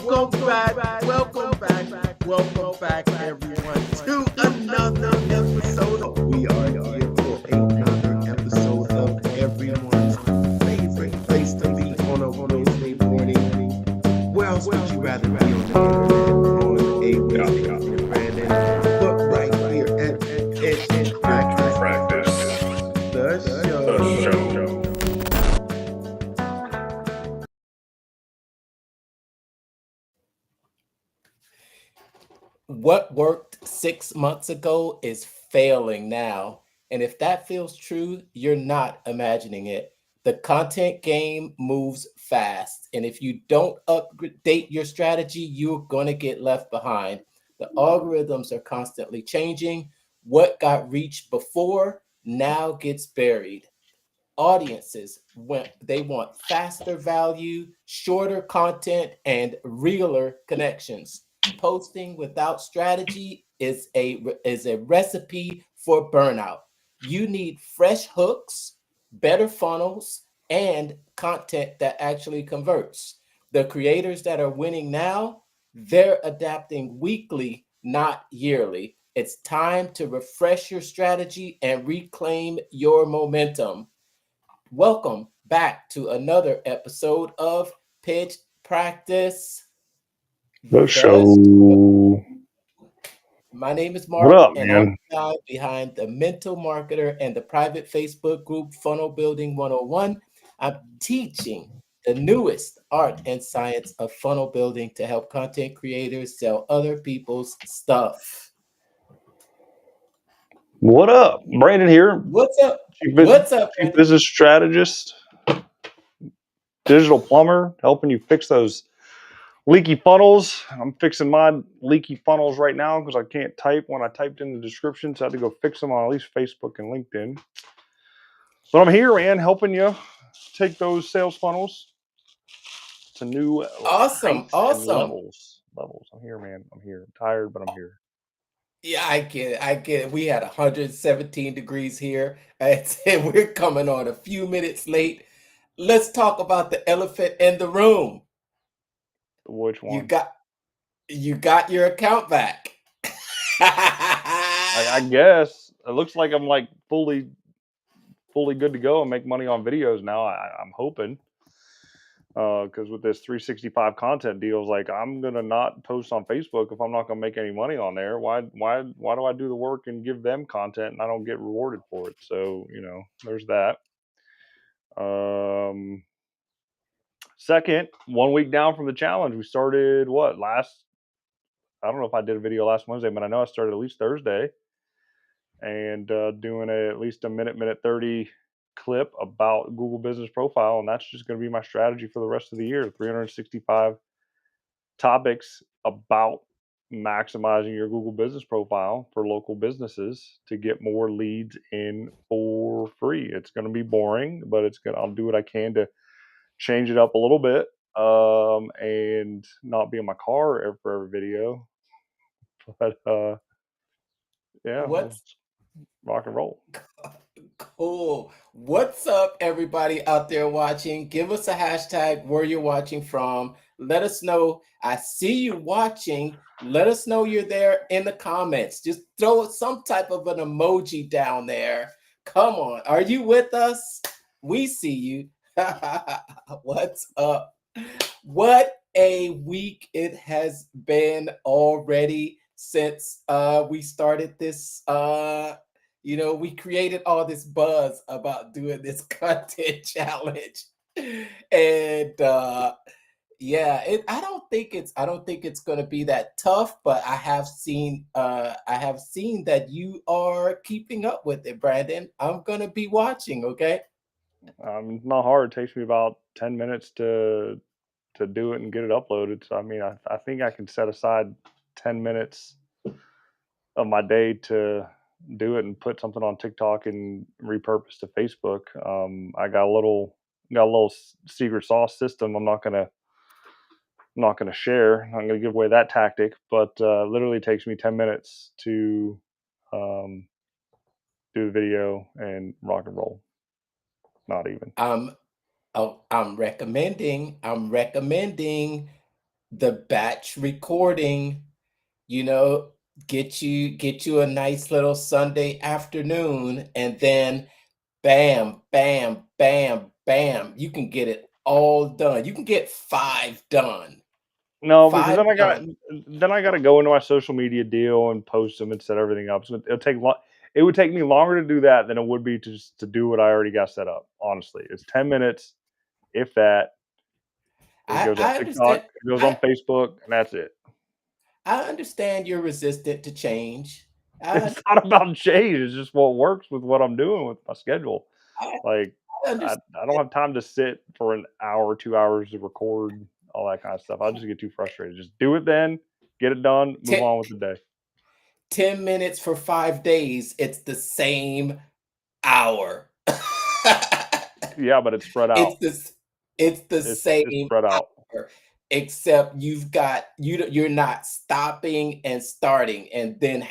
Welcome back, everyone, to another episode. We are here for another episode of everyone's favorite place to be on a Wednesday morning. Where else would you rather be on the internet on a Wednesday morning, Brandon? But right here at Practice, the show. What worked 6 months ago is failing now. And if that feels true, you're not imagining it. The content game moves fast. And if you don't update your strategy, you're going to get left behind. The algorithms are constantly changing. What got reached before now gets buried. Audiences they want faster value, shorter content, and realer connections. Posting without strategy is a recipe for burnout. You need fresh hooks, better funnels, and content that actually converts. The creators that are winning now, they're adapting weekly, not yearly. It's time to refresh your strategy and reclaim your momentum. Welcome back to another episode of Pitch Practice. The The show. My name is What Mark, up, and I'm man? the guy behind the Mental Marketer and the private Facebook group Funnel Building 101. I'm teaching the newest art and science of funnel building to help content creators sell other people's stuff. What up? Brandon here, What's up? Chief, What's up, Chief Brandon? Business Strategist, digital plumber, helping you fix those leaky funnels. I'm fixing my leaky funnels right now because I can't type when I typed in the description, so I had to go fix them on at least Facebook and LinkedIn. But I'm here, man, helping you take those sales funnels to new Awesome, heights and awesome. levels. I'm here, man. I'm here. I'm tired, but I'm here. Yeah, I get it. I get it. We had 117 degrees here, and we're coming on a few minutes late. Let's talk about the elephant in the room. Which You one? got you got your account back. I guess it looks like I'm like fully good to go and make money on videos now. I'm hoping because with this 365 content deals, like I'm gonna not post on Facebook if I'm not gonna make any money on there. Why do I do the work and give them content and I don't get rewarded for it? So there's that. Um, Second, 1 week down from the challenge, we started what last? I don't know if I did a video last Wednesday, but I know I started at least Thursday. And doing at least a minute 30 clip about Google Business Profile. And that's just going to be my strategy for the rest of the year. 365 topics about maximizing your Google Business Profile for local businesses to get more leads in for free. It's going to be boring, but I'll do what I can to change it up a little bit and not be in my car for every video. But yeah, What's rock and roll. cool? What's up, everybody out there watching? Give us a hashtag where you're watching from. Let us know. I see you watching. Let us know you're there in the comments. Just throw some type of an emoji down there. Come on. Are you with us? We see you. What's up? What a week it has been already since we started this we created all this buzz about doing this content challenge. And yeah, I don't think it's going to be that tough, but I have seen that you are keeping up with it, Brandon. I'm going to be watching, okay? It's not hard. It takes me about 10 minutes to do it and get it uploaded. So I mean, I think I can set aside 10 minutes of my day to do it and put something on TikTok and repurpose to Facebook. I got a little secret sauce system. I'm not gonna share. I'm gonna give away that tactic, but literally takes me 10 minutes to um, do the video and rock and roll. Not even. I'm recommending the batch recording, you know, get you a nice little Sunday afternoon, and then bam, bam, bam, bam, you can get it all done. You can get 5 done. No, because 5 done. then I gotta go into my social media deal and post them and set everything up. So it would take me longer to do that than it would be to just to do what I already got set up. Honestly, it's 10 minutes, if that. It goes on I TikTok, understand. it goes on I Facebook, and that's it. I understand you're resistant to change. I It's not about change. It's just what works with what I'm doing with my schedule. I Like I I don't understand. have time to sit for an hour, 2 hours to record all that kind of stuff. I'll just get too frustrated. Just do it then, get it done, move Te on with the day. 10 minutes for 5 days, it's the same hour. Yeah, but it's spread It's out. this it's the It's same spread out. hour, except you're not stopping and starting and then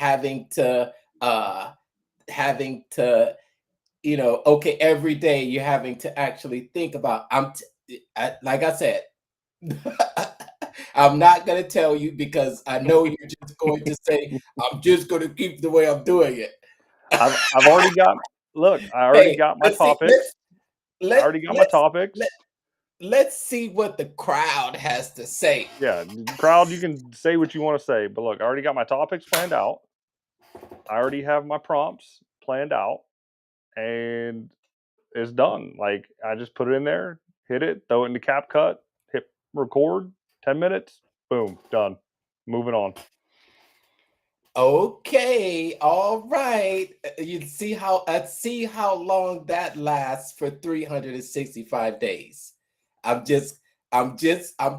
uh having to, okay, every day you're having to actually think about like I said, I'm not gonna tell you because I know you're just going to say, I'm just gonna keep the way I'm doing it. I've already got look, I already Hey, got my let's see. Let's topics. I let already got my let's let topics. let's see what the crowd has to say. Yeah, crowd, you can say what you want to say, but look, I already got my topics planned out. I already have my prompts planned out, and it's done. Like I just put it in there, hit it, throw it into CapCut, hit record, 10 minutes, boom, done. Moving on. Okay, all right. You see how see how long that lasts for 365 days. I'm just I'm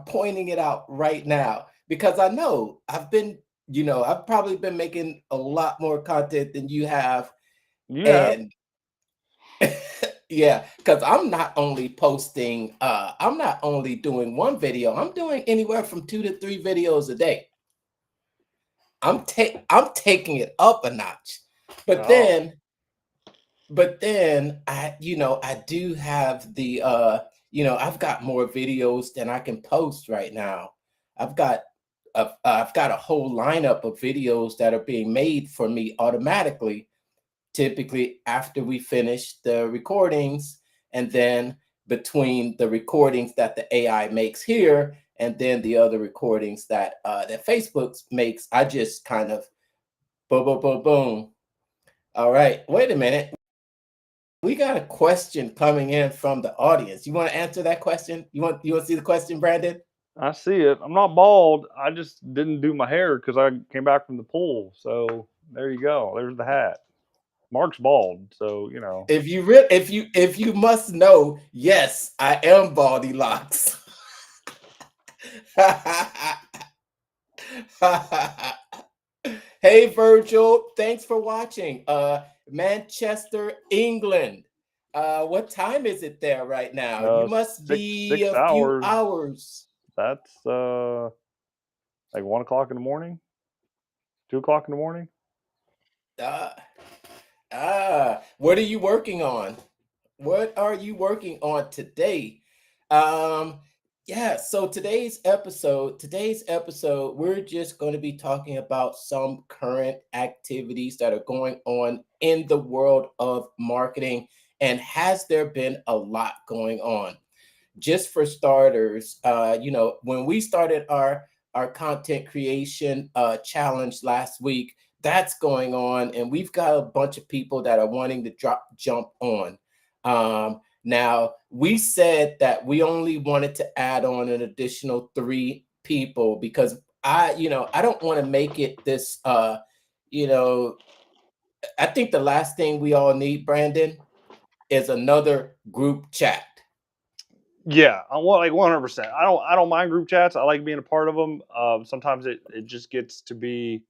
pointing it out right now because I know I've probably been making a lot more content than you have. You have. And yeah, because I'm not only doing one video, I'm doing anywhere from 2 to 3 videos a day. I'm taking it up a notch. But Oh, then but then I do have I've got more videos than I can post right now. I've got I've got a whole lineup of videos that are being made for me automatically, typically after we finish the recordings, and then between the recordings that the AI makes here and then the other recordings that Facebook makes, I just kind of boom, boom, boom, boom. All right, wait a minute. We got a question coming in from the audience. You want to answer that question? You want to see the question, Brandon? I see it. I'm not bald. I just didn't do my hair because I came back from the pool. So there you go. There's the hat. Mark's bald, so you know. If you must know, yes, I am Baldy Locks. Hey Virgil, thanks for watching. Manchester, England. What time is it there right now? You must be Six a few hours. hours. That's like 1 o'clock in the morning, 2 o'clock in the morning. Uh, what are you working on? What are you working on today? Um, yeah, so today's episode, we're just going to be talking about some current activities that are going on in the world of marketing. And has there been a lot going on? Just for starters, when we started our content creation challenge last week, that's going on, and we've got a bunch of people that are wanting to jump on. Now, we said that we only wanted to add on an additional 3 people because I don't want to make it this. You know, I think the last thing we all need, Brandon, is another group chat. Yeah, I want like 100%. I don't mind group chats. I like being a part of them. Sometimes it just gets to be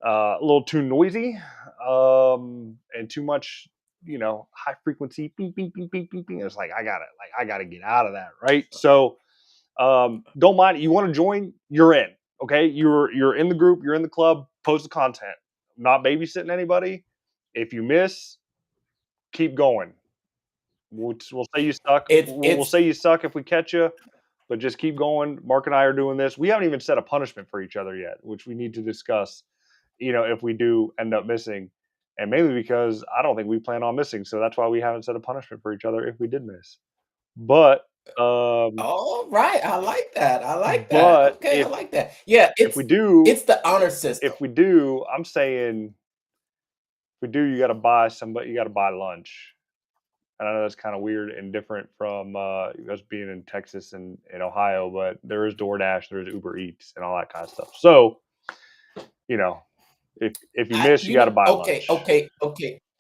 a little too noisy, and too much, high frequency. Beep, beep, beep, beep, beep, beep. It's like I gotta get out of that, right? So don't mind it. You want to join, you're in. Okay, you're in the group, you're in the club. Post the content. I'm not babysitting anybody. If you miss, keep going. We'll say you suck. It's We'll it's say you suck if we catch you, but just keep going. Mark and I are doing this. We haven't even set a punishment for each other yet, which we need to discuss, if we do end up missing. And mainly because I don't think we plan on missing. So that's why we haven't set a punishment for each other if we did miss. But All right, I like that. I like that. but Okay, I like that. Yeah, if we do, it's the honor system. I'm saying if we do, you got to buy lunch. And I know that's kind of weird and different from us being in Texas and in Ohio, but there is DoorDash, there's Uber Eats, and all that kind of stuff. So, if you miss, you got to buy lunch. Okay.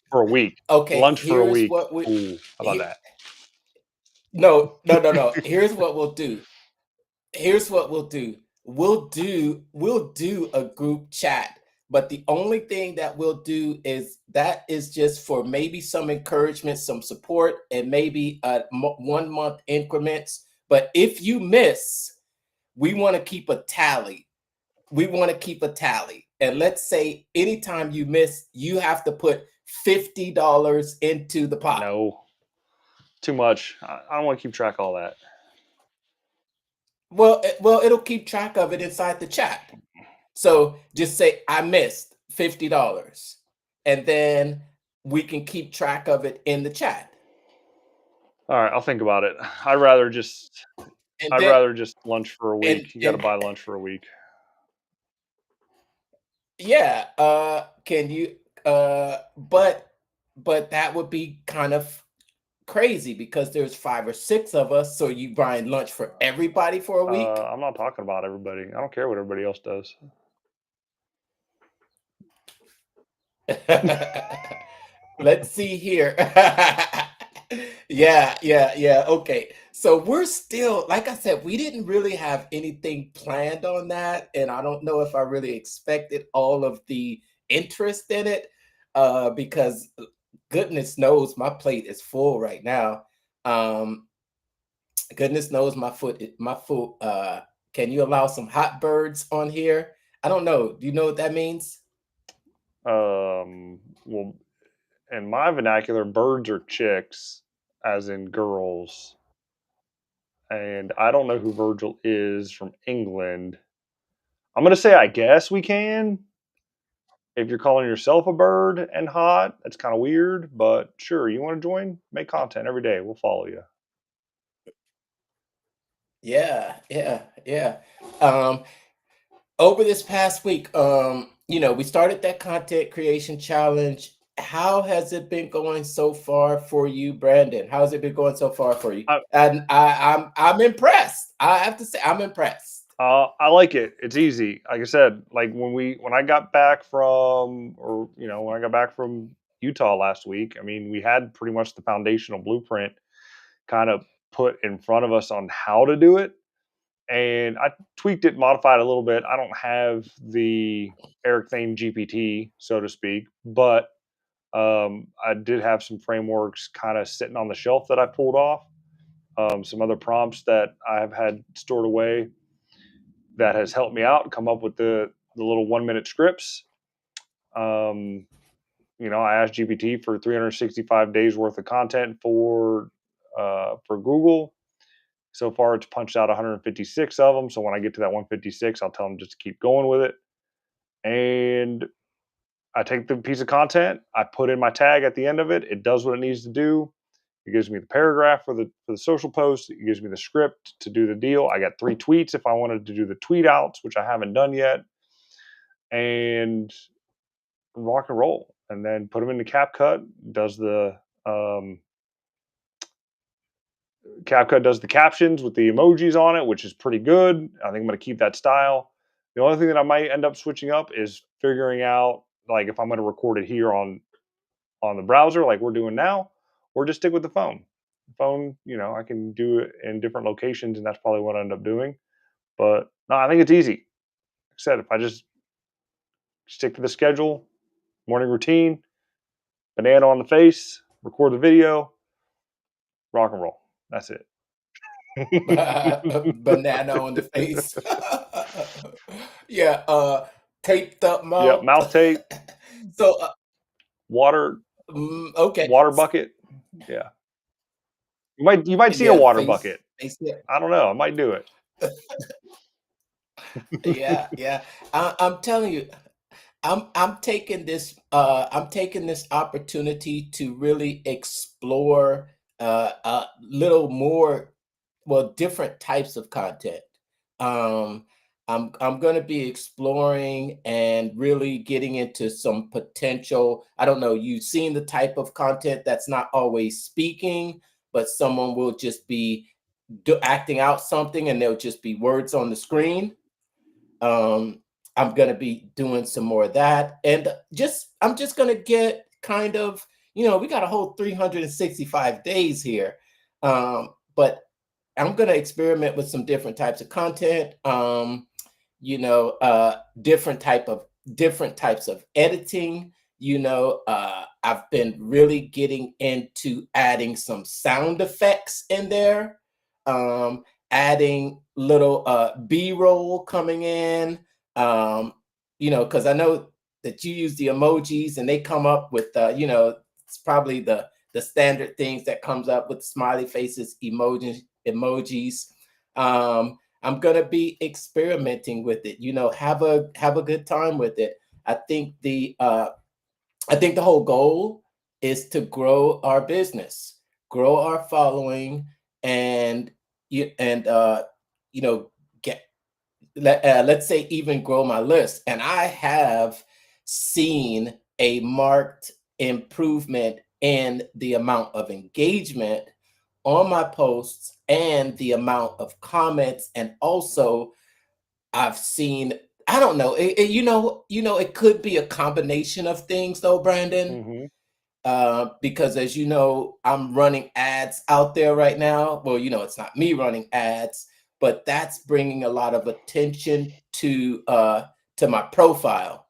For a week. Okay, Lunch for a here's week. what we. Ooh, how about that? No. Here's what we'll do. We'll do a group chat, but the only thing that we'll do is just for maybe some encouragement, some support, and maybe 1 month increments. But if you miss, we want to keep a tally. And let's say anytime you miss, you have to put $50 into the pot. No, too much. I don't want to keep track of all that. Well, it'll keep track of it inside the chat. So just say I missed $50, and then we can keep track of it in the chat. All right, I'll think about it. I'd rather just lunch for a week. You got to buy lunch for a week. Yeah. Can you? But that would be kind of crazy because there's 5 or 6 of us. So you buying lunch for everybody for a week? I'm not talking about everybody. I don't care what everybody else does. Let's see here. Yeah. Okay. So we're still, like I said, we didn't really have anything planned on that. And I don't know if I really expected all of the interest in it, because goodness knows my plate is full right now. Goodness knows my food. Can you allow some hot birds on here? I don't know. Do you know what that means? Well, in my vernacular, birds are chicks, as in girls. And I don't know who Virgil is from England. I'm going to say I guess we can. If you're calling yourself a bird and hot, that's kind of weird. But sure, you want to join? Make content every day. We'll follow you. Yeah. Over this past week, we started that content creation challenge. How has it been going so far for you, Brandon? How's it been going so far for you? And I'm impressed. I have to say, I'm impressed. I like it. It's easy. Like I said, like when I got back from Utah last week, I mean, we had pretty much the foundational blueprint kind of put in front of us on how to do it. And I tweaked it, modified it a little bit. I don't have the Eric Thane GPT, so to speak, but I did have some frameworks kind of sitting on the shelf that I pulled off. Some other prompts that I have had stored away that has helped me out come up with the little 1-minute scripts. I asked GPT for 365 days worth of content for Google. So far, it's punched out 156 of them. So when I get to that 156, I'll tell them just to keep going with it. And I take the piece of content, I put in my tag at the end of it. It does what it needs to do. It gives me the paragraph for the social post. It gives me the script to do the deal. I got 3 tweets if I wanted to do the tweet outs, which I haven't done yet. And rock and roll. And then put them into CapCut. CapCut does the captions with the emojis on it, which is pretty good. I think I'm going to keep that style. The only thing that I might end up switching up is figuring out, like, if I'm going to record it here on the browser like we're doing now, or just stick with the phone. The phone, I can do it in different locations, and that's probably what I end up doing. But no, I think it's easy. Like I said, if I just stick to the schedule, morning routine, banana on the face, record the video, rock and roll. That's it. Banana on the face. Yeah. Taped up mouth. Yeah, mouth tape. So water. Okay. Water bucket. Yeah. You might see a water bucket. They said, I don't know. I might do it. yeah, yeah. I'm telling you, I'm taking this opportunity to really explore a little more, well, different types of content. Um, I'm going to be exploring and really getting into some potential. I don't know. You've seen the type of content that's not always speaking, but someone will just be acting out something, and there'll just be words on the screen. um, I'm gonna be doing some more of that, and I'm just gonna get kind of, we got a whole 365 days here, but I'm gonna experiment with some different types of content. Different types of editing. I've been really getting into adding some sound effects in there, adding little B-roll coming in, because I know that you use the emojis and they come up with, it's probably the standard things that comes up with smiley faces, emojis. I'm gonna be experimenting with it. Have a good time with it. I think the whole goal is to grow our business, grow our following, and you and get let's say even grow my list. And I have seen a marked improvement in the amount of engagement on my posts and the amount of comments, and also I've seen, I don't know, it could be a combination of things though, Brandon, Hmm. because as you know, I'm running ads out there right now. Well, it's not me running ads, but that's bringing a lot of attention to my profile.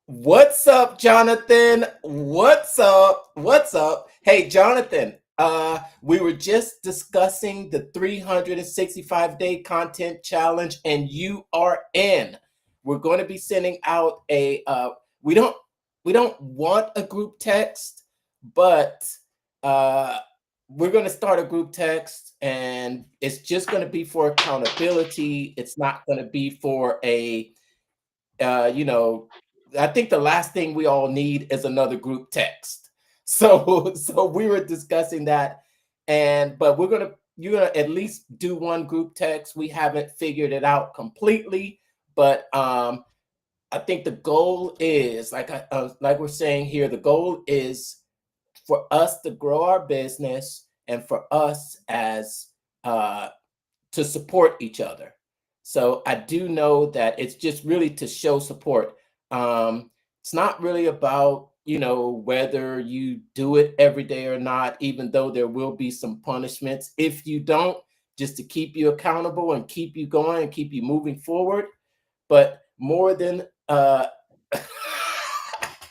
What's up, Jonathan? What's up? What's up? Hey, Jonathan, we were just discussing the 365-day content challenge, and you are in. We're going to be sending out we don't we don't want a group text, but uh we're going to start a group text, and it's just going to be for accountability. It's not going to be for a uh, you know, I think the last thing we all need is another group text. So, so we were discussing that, but you're gonna at least do one group text. We haven't figured it out completely, but I think the goal is like we're saying here. The goal is for us to grow our business and for us as uh, to support each other. So I do know that it's just really to show support. It's not really about, whether you do it every day or not, even though there will be some punishments if you don't, just to keep you accountable and keep you going and keep you moving forward. But more than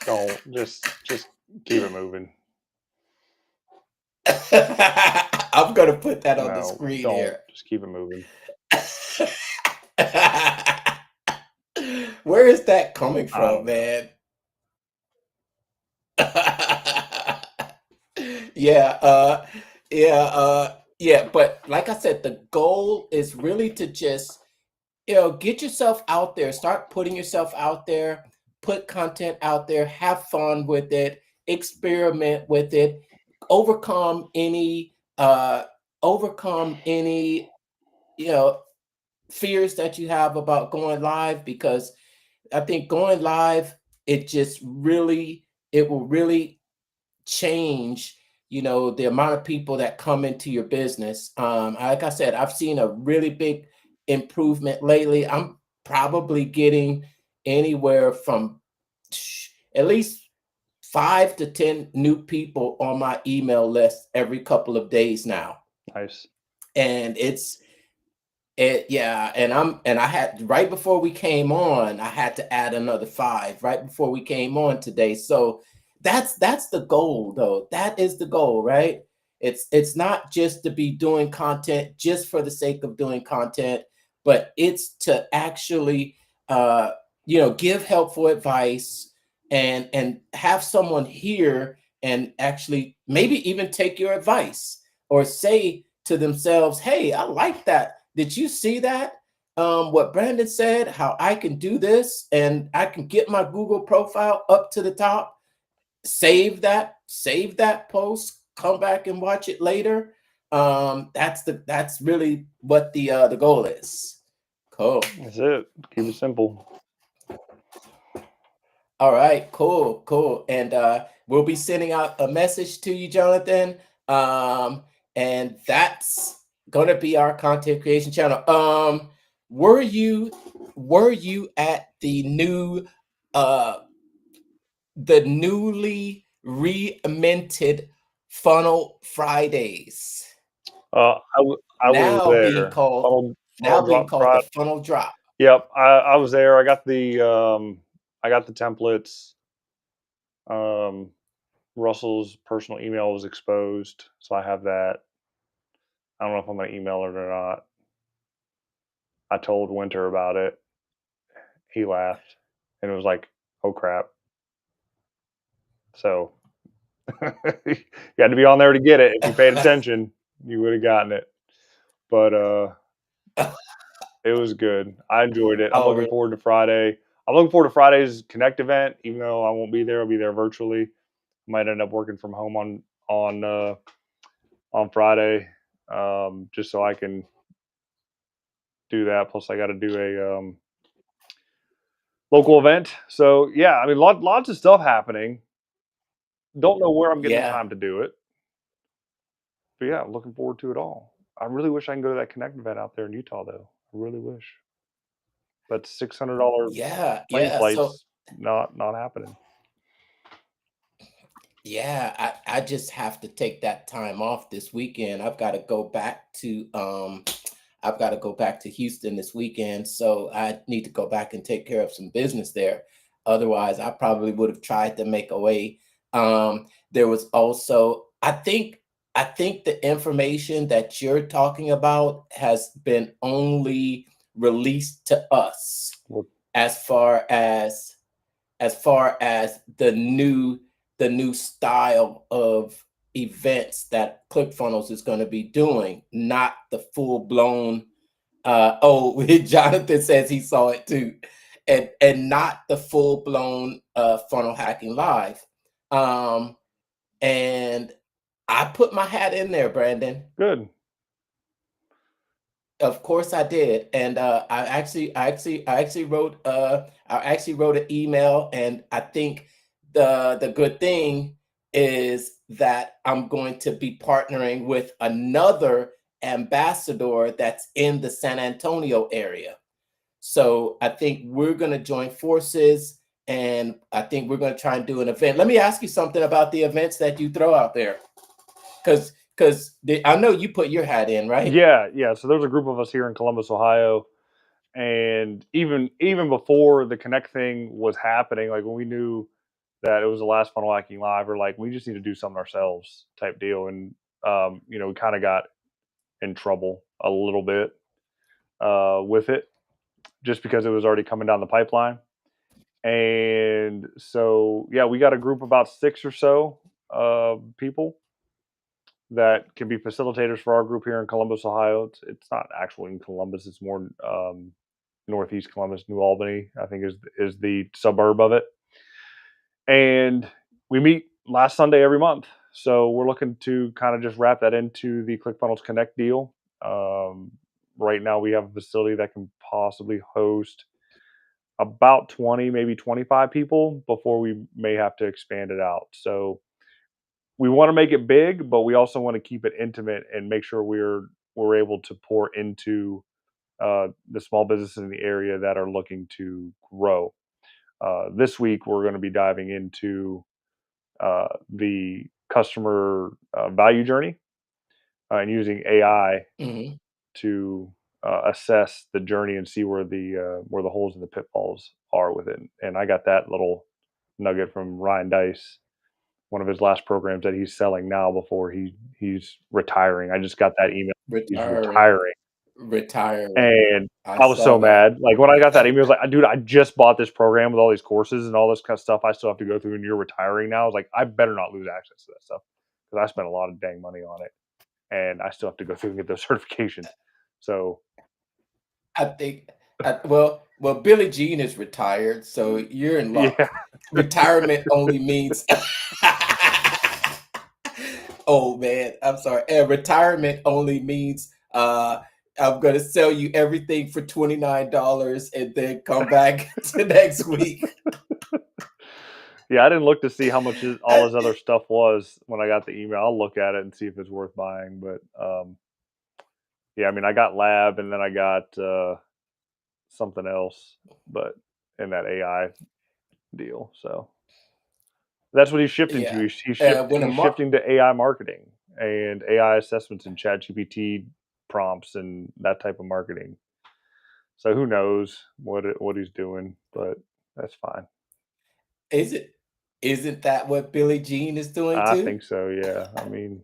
Don't just keep it moving. I'm gonna put that on the No, screen don't. here. Just keep it moving. Where is that coming I from, don't know. man? Yeah, yeah. But like I said, the goal is really to just, get yourself out there, start putting yourself out there, put content out there, have fun with it, experiment with it, overcome any, uh, overcome any, you know, fears that you have about going live, because I think going live, it will really change, the amount of people that come into your business. Like I said, I've seen a really big improvement lately. I'm probably getting anywhere from at least 5 to 10 new people on my email list every couple of days now. Nice. And yeah, and I had, right before we came on, I had to add another 5 right before we came on today. So that's the goal, though. That is the goal, right? It's not just to be doing content just for the sake of doing content, but it's to actually give helpful advice, and have someone here and actually maybe even take your advice, or say, to themselves, hey, I like that. Did you see that? What Brandon said, how I can do this and I can get my Google profile up to the top, save that post, come back and watch it later. That's really what the goal is. Cool. That's it. Keep it simple. All right, cool. And we'll be sending out a message to you, Jonathan. Um, and that's gonna be our content creation channel. Were you at uh the newly re-minted Funnel Fridays? I was Now being there. called Funnel drop the Friday. Funnel Drop. Yep, I was there. I got the templates. Russell's personal email was exposed, so I have that. I don't know if I'm gonna email it or not. I told Winter about it. He laughed, and it was like, "Oh crap!" So you had to be on there to get it. If you paid attention, you would have gotten it. But it was good. I enjoyed it. I'm Oh, looking really? forward to Friday. I'm looking forward to Friday's Connect event, even though I won't be there. I'll be there virtually. Might end up working from home on Friday, just so I can do that. Plus, I got to do a local event. So yeah, I mean, lots of stuff happening. Don't know where I'm getting the Yeah, time to do it, but yeah, looking forward to it all. I really wish I can go to that Connect event out there in Utah, though. I really wish. But $600 plane yeah. So flights not happening. yeah, I just have to take that time off this weekend. I've got to go back to Houston this weekend, so I need to go back and take care of some business there. Otherwise, I probably would have tried to make a way. There was also, I think the information that you're talking about has been only released to us Well, as far as the new style of events that ClickFunnels is going to be doing, not the full blown. Jonathan says he saw it too, and not the full blown funnel hacking live. Um, and I put my hat in there, Brandon. good. Of course I did, and I actually wrote an email, and I think the good thing is that I'm going to be partnering with another ambassador that's in the San Antonio area. So I think we're going to join forces, and I think we're going to try and do an event. Let me ask you something about the events that you throw out there, because I know you put your hat in, right? Yeah. So there's a group of us here in Columbus, Ohio, and even before the Connect thing was happening, like when we knew that it was the last funnel hacking live, or like we just need to do something ourselves type deal, and we kind of got in trouble a little bit with it, just because it was already coming down the pipeline. And so yeah, we got a group of about 6 or so people that can be facilitators for our group here in Columbus, Ohio. It's not actually in Columbus; it's more northeast Columbus, New Albany, I think is the suburb of it. And we meet last Sunday every month. So we're looking to kind of just wrap that into the ClickFunnels Connect deal. Right now, we have a facility that can possibly host about 20, maybe 25 people before we may have to expand it out. So we want to make it big, but we also want to keep it intimate and make sure we're able to pour into the small businesses in the area that are looking to grow. This week, we're going to be diving into the customer value journey and using AI Mhm. to assess the journey and see where the holes and the pitfalls are with it. And I got that little nugget from Ryan Dice, one of his last programs that he's selling now before he's retiring. I just got that email. He's Retiring. retiring. Retiring. And I I was saw so that. mad. Like when I got that email, I was like, dude, I just bought this program with all these courses and all this kind of stuff I still have to go through, and you're retiring now. I was like, I better not lose access to that stuff because I spent a lot of dang money on it. and I still have to go through and get those certifications. So I think, well, Billie Jean is retired, so you're in luck. yeah, Retirement only means, oh man, I'm sorry. Retirement only means I'm gonna sell you everything for $29 and then come back to next week. yeah, I didn't look to see how much all Uh, his other stuff was when I got the email. I'll look at it and see if it's worth buying. But yeah, I mean, I got lab and then I got something else, but in that AI deal. So that's what he's shifting to. yeah. When a He's shifting to AI marketing and AI assessments and ChatGPT prompts and that type of marketing. So who knows what he's doing, but that's fine. is it isn't that what Billie Jean is doing I too? think so. Yeah. I mean,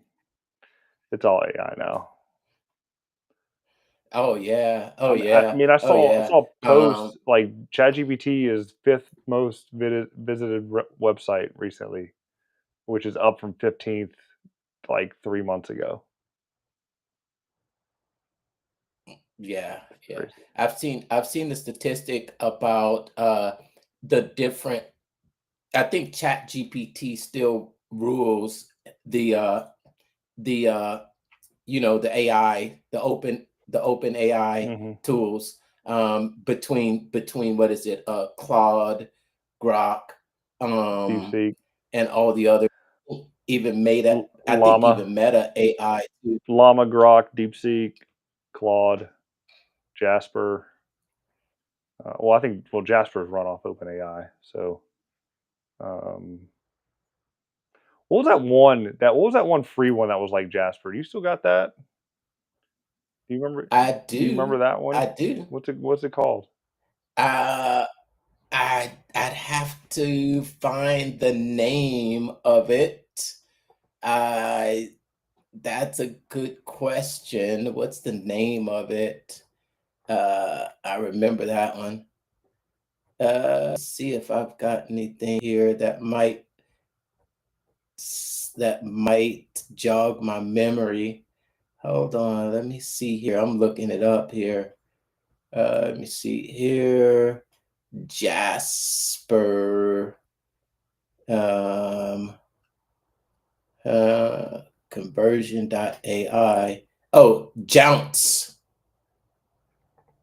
it's all AI now. Oh yeah. Oh I yeah. mean, I Oh yeah. saw Um, posts like ChatGPT is fifth most visited website recently, which is up from 15th like 3 months ago. yeah, It's yeah. crazy. I've seen the statistic about the different. I think Chat GPT still rules the the the AI, the open AI Hmm. tools, between what is it, Claude, Grok, um DeepSeek, and all the other, even Meta. I think Llama, even Meta AI too. Llama, Grok, DeepSeek, Claude, Jasper. Well, I think Jasper's run off OpenAI. So, um, what was that one? What was that one free one that was like Jasper? Do you still got that? Do you remember? I Do you remember do. that one? I do. What's it called? Uh I'd have to find the name of it. I That's a good question. What's the name of it? I remember that one. See if I've got anything here that might jog my memory. Hold on, let me see here. I'm looking it up here. Let me see here. Jasper. Um, uh, conversion.ai. Oh, Jounce.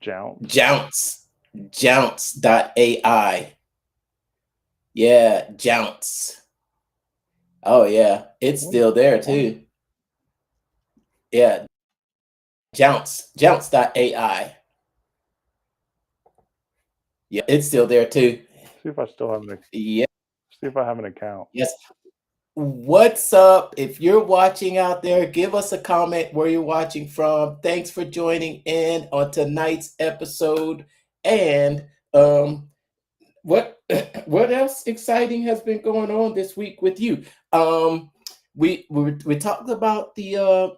Jounce. Jounce. Jounce.ai. Yeah, Jounce. Oh yeah, it's What is still that there one? too. Yeah, Jounce. Jounce.ai. Yeah, it's still there too. See if I still have an. Yeah. See if I have an account. Yes. What's up? If you're watching out there, give us a comment where you're watching from. Thanks for joining in on tonight's episode. And what what else exciting has been going on this week with you? Um, we talked about the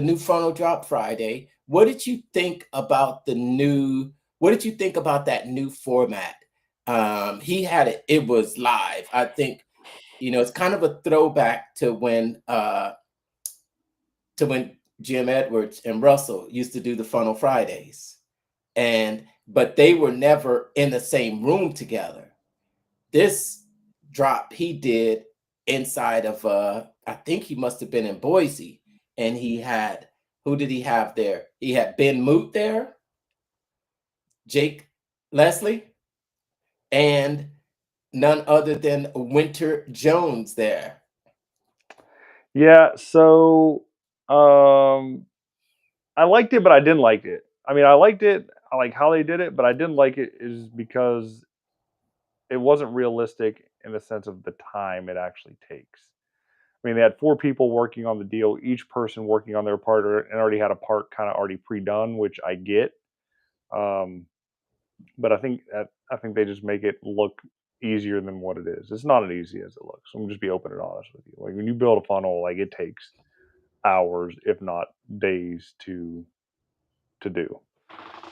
new funnel drop Friday. What did you think about the new? What did you think about that new format? He had it. It was live. I think it's kind of a throwback to when Jim Edwards and Russell used to do the Funnel Fridays, but they were never in the same room together. This drop he did inside of I think he must have been in Boise, and he had who did he have there? He had Ben Moot there, Jake Leslie, and none other than Winter Jones there. Yeah. So, I liked it, but I didn't like it. I mean, I liked it. I like how they did it, but I didn't like it is because it wasn't realistic in the sense of the time it actually takes. I mean, they had four people working on the deal, each person working on their part and already had a part kind of already pre-done, which I get. Um, but I think they just make it look easier than what it is. It's not as easy as it looks. I'm gonna just be open and honest with you. Like when you build a funnel, like it takes hours, if not days, to do.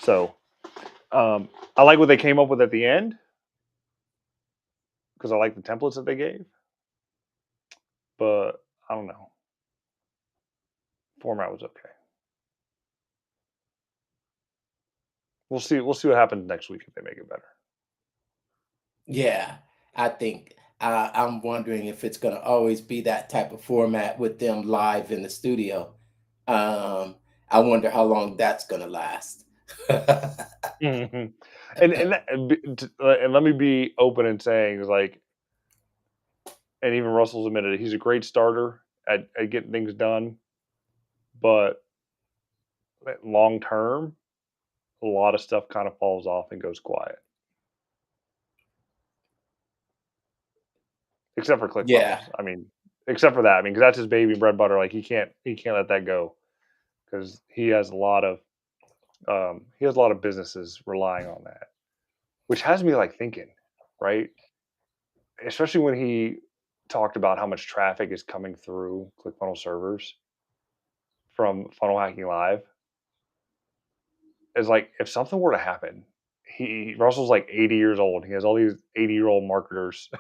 So I like what they came up with at the end because I like the templates that they gave. But I don't know. Format was okay. We'll see. We'll see what happens next week if they make it better. Yeah, I think I'm wondering if it's going to always be that type of format with them live in the studio. Um, I wonder how long that's going to last. Mm-hmm. And let me be open in saying, like, and even Russell's admitted it, he's a great starter at getting things done, but long term, a lot of stuff kind of falls off and goes quiet. Except for Yeah, ClickFunnels. I mean, except for that. I mean, because that's his baby bread butter. Like he can't let that go because he has a lot of businesses relying on that, which has me like thinking, right? Especially when he talked about how much traffic is coming through ClickFunnels servers from Funnel Hacking Live. Is like if something were to happen, Russell's like 80 years old. He has all these 80-year-old marketers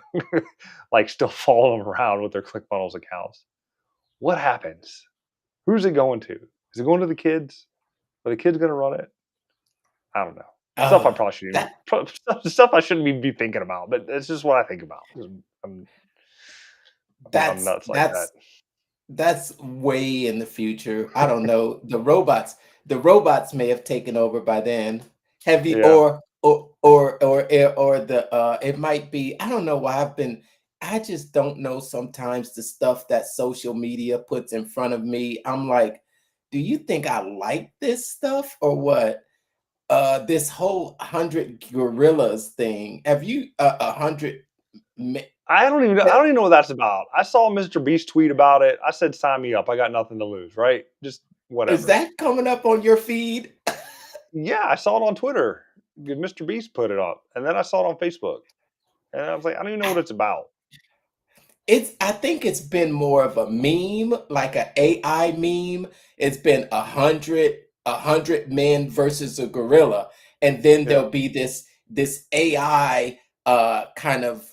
like still following him around with their ClickFunnels accounts. What happens? Who's it going to? Is it going to the kids? Are the kids going to run it? I don't know. Stuff I oh, probably shouldn't that even, stuff I shouldn't even be thinking about, but it's just what I think about. I'm, I'm that's nuts like that. that's that's way in the future. I don't know. The robots may have taken over by then. Heavy Yeah. or the it might be, I don't know why I just don't know sometimes the stuff that social media puts in front of me. I'm like, do you think I like this stuff or what? This whole 100 gorillas thing. Have you 100 I don't even know. I don't even know what that's about. I saw Mr. Beast tweet about it. I said, "Sign me up. I got nothing to lose." Right? Just is whatever. that coming up on your feed? Yeah, I saw it on Twitter. Mr. Beast put it up, and then I saw it on Facebook, and I was like, I don't even know what it's about. I think it's been more of a meme, like an AI meme. It's been a hundred men versus a gorilla. And then Yeah, there'll be this AI kind of,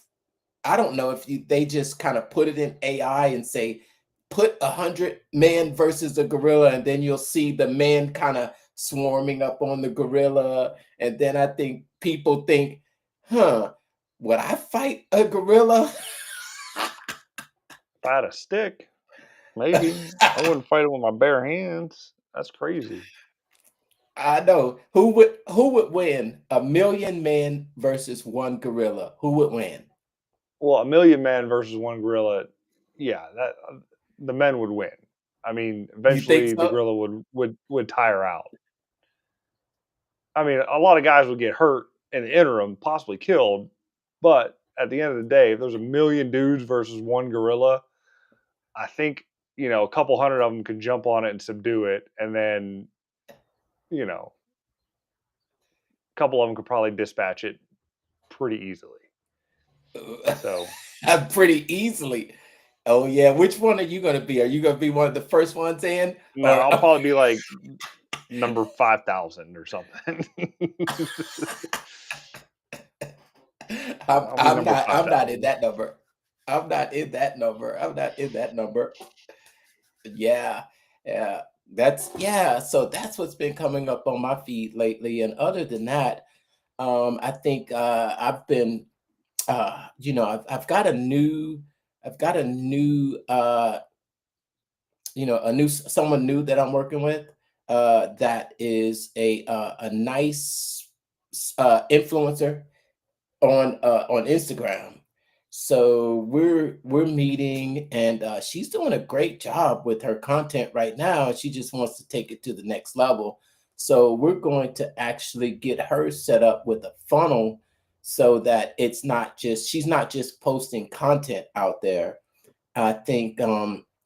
I don't know if they just kind of put it in AI and say, put 100 men versus a gorilla, and then you'll see the men kind of swarming up on the gorilla. And then I think people think, huh, would I fight a gorilla? if I had a stick, maybe I wouldn't fight it with my bare hands. That's crazy. I know. Who would win? A million men versus one gorilla. Who would win? Well, a million men versus one gorilla. Yeah, that the men would win. I mean, You think eventually the so? gorilla would tire out. I mean, a lot of guys would get hurt in the interim, possibly killed. But at the end of the day, if there's a million dudes versus one gorilla, I think a couple hundred of them could jump on it and subdue it, and then a couple of them could probably dispatch it pretty easily. So Pretty easily. Oh yeah. Which one are you gonna be? Are you gonna be one of the first ones in, no, or I'll probably be like number 5,000 or something. I'm, I'll be I'm number not. five I'm not in thousand. that number. I'm not in that number. I'm not in that number. Yeah. Yeah. Yeah. So that's what's been coming up on my feed lately. And other than that, I think I've been I've got a new someone new that I'm working with that is a nice influencer on Instagram. So we're meeting, and she's doing a great job with her content right now. She just wants to take it to the next level. So we're going to actually get her set up with a funnel so that she's not just posting content out there. I think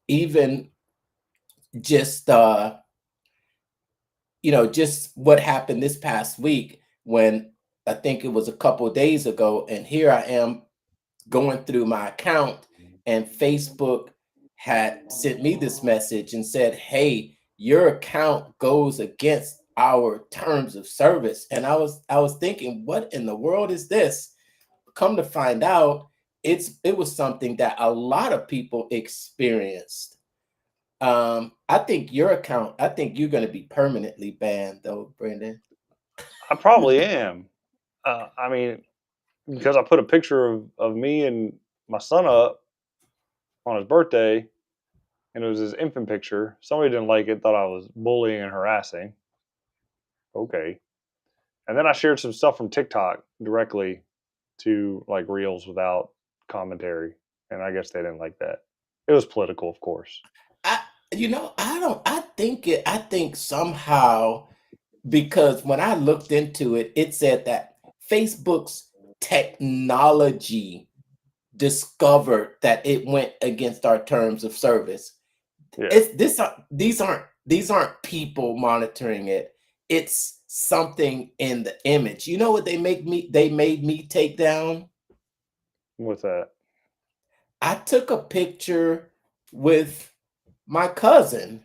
even just just what happened this past week when I think it was a couple of days ago, and here I am going through my account, and Facebook had sent me this message and said, "Hey, your account goes against our terms of service." And I was thinking, what in the world is this? Come to find out, it was something that a lot of people experienced. I think your account. I think you're going to be permanently banned, though, Brendan. I probably am. I mean, because I put a picture of me and my son up on his birthday, and it was his infant picture. Somebody didn't like it, thought I was bullying and harassing. Okay. And then I shared some stuff from TikTok directly to like reels without commentary. And I guess they didn't like that. It was political, of course. I, I don't. I think it. I think somehow because when I looked into it, it said that Facebook's technology discovered that it went against our terms of service. Yeah. It's this. These aren't people monitoring it. It's something in the image. You know what they made me take down? What's that? I took a picture with my cousin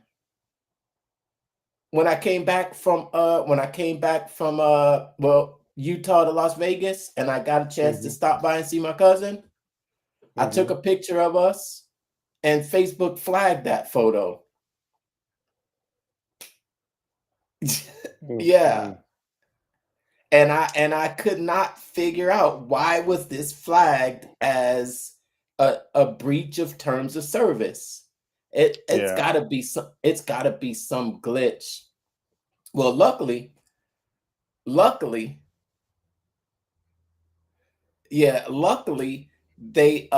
when I came back from well, Utah to Las Vegas, and I got a chance to Hmm. stop by and see my cousin. I took Hmm. a picture of us, and Facebook flagged that photo. Yeah. Mm-mm. And I could not figure out why was this flagged as a breach of terms of service. It's Yeah. gotta be some glitch. Well, luckily, yeah, luckily they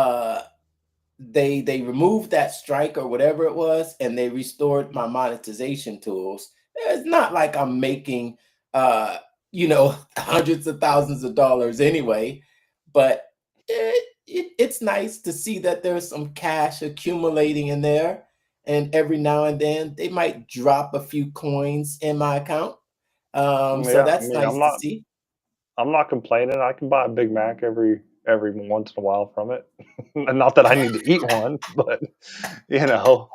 removed that strike or whatever it was, and they restored my monetization tools. It's not like I'm making uh hundreds of thousands of dollars anyway, but it's nice to see that there's some cash accumulating in there, and every now and then they might drop a few coins in my account. So Yeah. I that's mean, nice to see. I'm not complaining. I can buy a Big Mac every once in a while from it. And not that I need to eat one, but you know,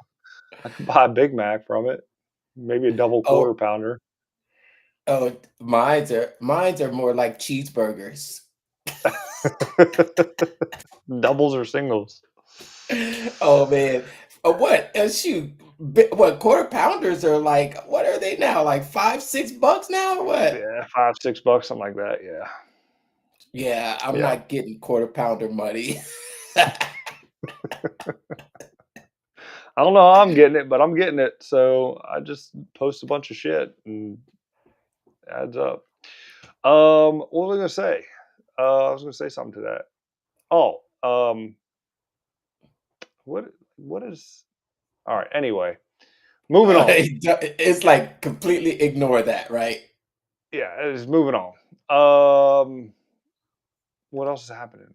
I can buy a Big Mac from it. Maybe a double quarter Oh, pounder. oh, mine's are more like cheeseburgers. Doubles or singles. Oh man. What? Shoot. What quarter pounders are like? What are they now? Like $5, $6 now or what? Yeah, 5, $6, something like that. Yeah. Yeah, I'm Yeah. not getting quarter pounder money. I don't know how I'm getting it, but I'm getting it. So I just post a bunch of shit and adds up. What was I gonna say? I was gonna say something to that. Oh, what is all right, anyway. Moving on. It's like completely ignore that, right? Yeah, it's moving on. What else is happening?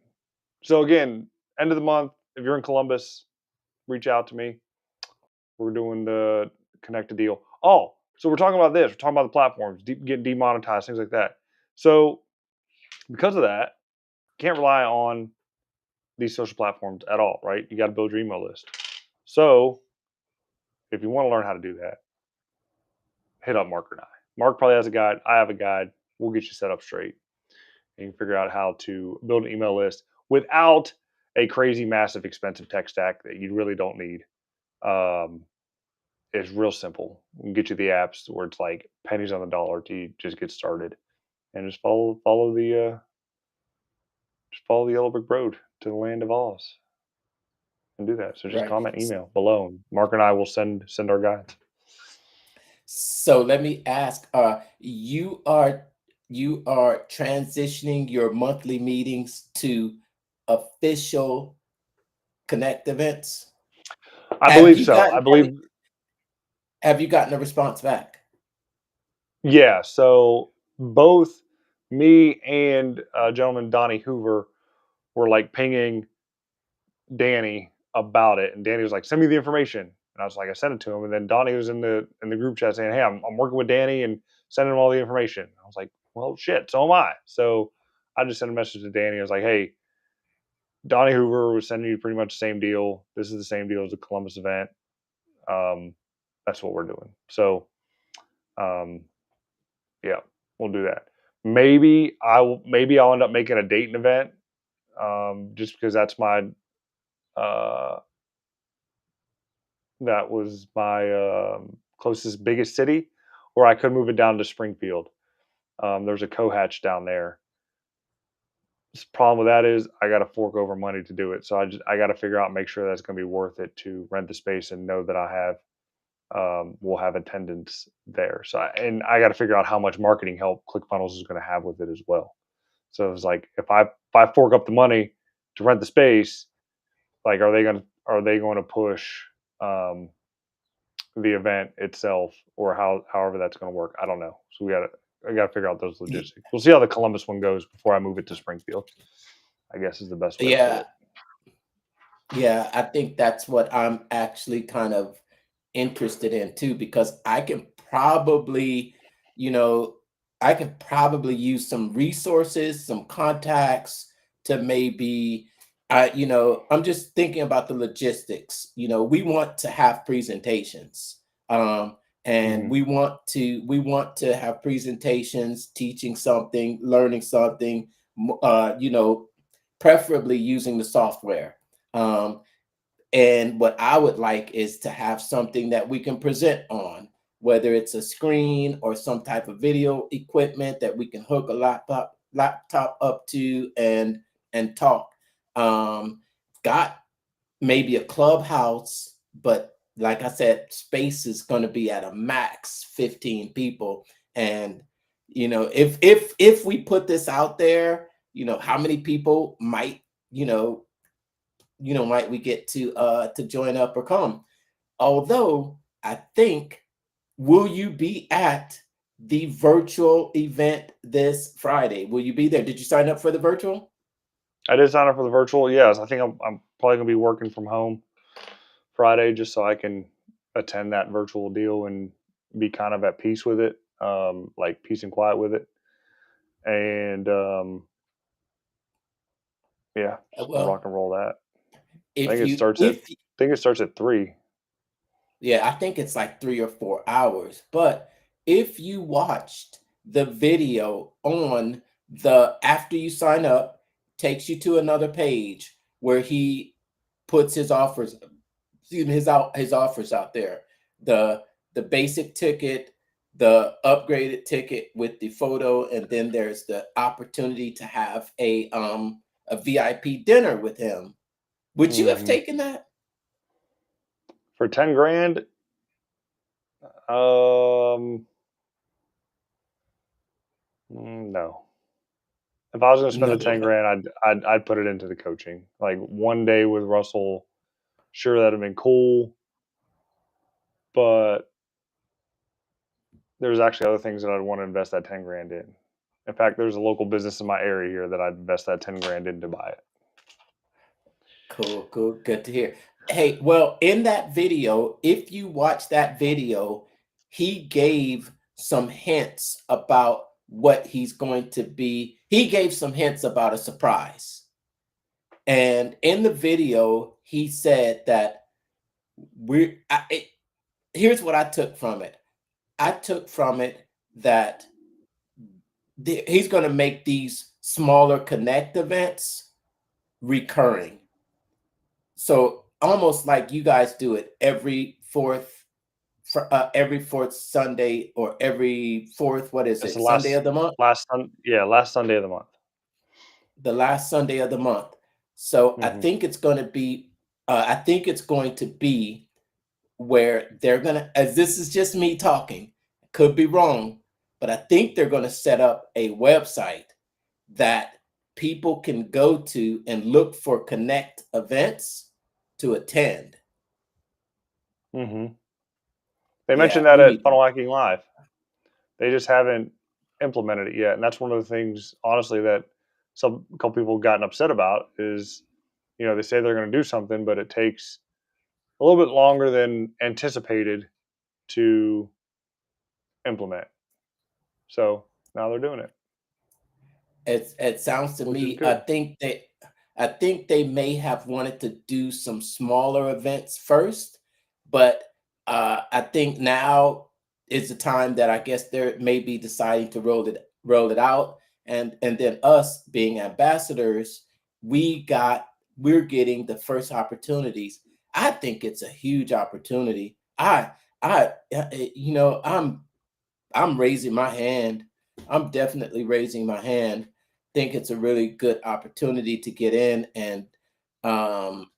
So again, end of the month, if you're in Columbus, reach out to me. We're doing the connected deal. Oh, so we're talking about this. We're talking about the platforms, getting demonetized, things like that. So because of that, can't rely on these social platforms at all, right? You got to build your email list. So if you want to learn how to do that, hit up Mark and I. Mark probably has a guide. I have a guide. We'll get you set up straight. And you can figure out how to build an email list without a crazy, massive, expensive tech stack that you really don't need. Um, it's real simple. We can get you the apps where it's like pennies on the dollar to just get started, and just follow the yellow brick road to the land of Oz and do that. So just Right. comment, email below, and Mark and I will send our guides. So let me ask, you are transitioning your monthly meetings to official Connect events? I Have believe you so. gotten I any believe have you gotten a response back? yeah. So both me and gentleman Donnie Hoover were like pinging Danny about it, and Danny was like, "Send me the information." And I was like, "I sent it to him." And then Donnie was in the group chat saying, "Hey, I'm working with Danny and sending him all the information." I was like, "Well, shit, so am I." So I just sent a message to Danny. I was like, "Hey, Donnie Hoover was sending you pretty much the same deal. This is the same deal as the Columbus event. Um, that's what we're doing." So um, yeah, we'll do that. Maybe I'll end up making a Dayton event just because that's my uh, that was my closest, biggest city, or I could move it down to Springfield. There's a co-hatch down there. The problem with that is I got to fork over money to do it. So I got to figure out, make sure that's going to be worth it to rent the space and know that I have will have attendance there. So I got to figure out how much marketing help ClickFunnels is going to have with it as well. So it's like if I fork up the money to rent the space, like are they going to push um, the event itself, or however that's going to work? I don't know. So I got to figure out those logistics. We'll see how the Columbus one goes before I move it to Springfield, I guess, is the best way to put Yeah, it. yeah, I think that's what I'm actually kind of interested in too, because I can probably, you know, I can probably use some resources, some contacts to maybe, I'm just thinking about the logistics. We want to have presentations, and Hmm. we want to have presentations, teaching something, learning something, preferably using the software. Um, and what I would like is to have something that we can present on, whether it's a screen or some type of video equipment that we can hook a laptop up to and talk. Um, got maybe a clubhouse, but like I said, space is going to be at a max 15 people. And if we put this out there, how many people might you know might we get to join up or come? Although I think, will you be at the virtual event this Friday? Will you be there? Did you sign up for the virtual? I did sign up for the virtual. Yes, I think I'm probably going to be working from home Friday just so I can attend that virtual deal and be kind of at peace with it, like peace and quiet with it. And yeah, just gonna rock Well, and roll that. I if think it you starts at if I think it starts at 3. yeah, I think it's like 3 or 4 hours. But if you watched the video on the after you sign up, takes you to another page where he puts his offers, his offers out there. The the basic ticket, the upgraded ticket with the photo, and then there's the opportunity to have a VIP dinner with him. Would you have Hmm. taken that? For 10 grand, um, no. If I was going to spend No. the 10 grand, I'd put it into the coaching. Like one day with Russell, sure that'd have been cool, but there's actually other things that I'd want to invest that 10 grand in. In fact, there's a local business in my area here that I'd invest that 10 grand in to buy it. Cool, cool. Good to hear. Hey, well, in that video, if you watch that video, he gave some hints about what he's going to be. He gave some hints about a surprise. And in the video, he said that here's what I took from it. I took from it that he's going to make these smaller connect events recurring. So almost like you guys do it every fourth Sunday, or every fourth, what is It's the it, Sunday of the month? last Sunday of the month. The last Sunday of the month. So I Hmm. think it's going to be, where they're going to, as this is just me talking, could be wrong, but I think they're going to set up a website that people can go to and look for connect events to attend. Hmm. They Yeah, mentioned that we at need to. Funnel Hacking Live. They just haven't implemented it yet, and that's one of the things, honestly, that some couple people have gotten upset about is, they say they're going to do something, but it takes a little bit longer than anticipated to implement. So now they're doing it, It sounds to which is me, good. I think they may have wanted to do some smaller events first, but I think now is the time that I guess they're maybe deciding to roll it out, and then us being ambassadors, we're getting the first opportunities. I think it's a huge opportunity. You know, I'm raising my hand. I'm definitely raising my hand. Think it's a really good opportunity to get in, and um,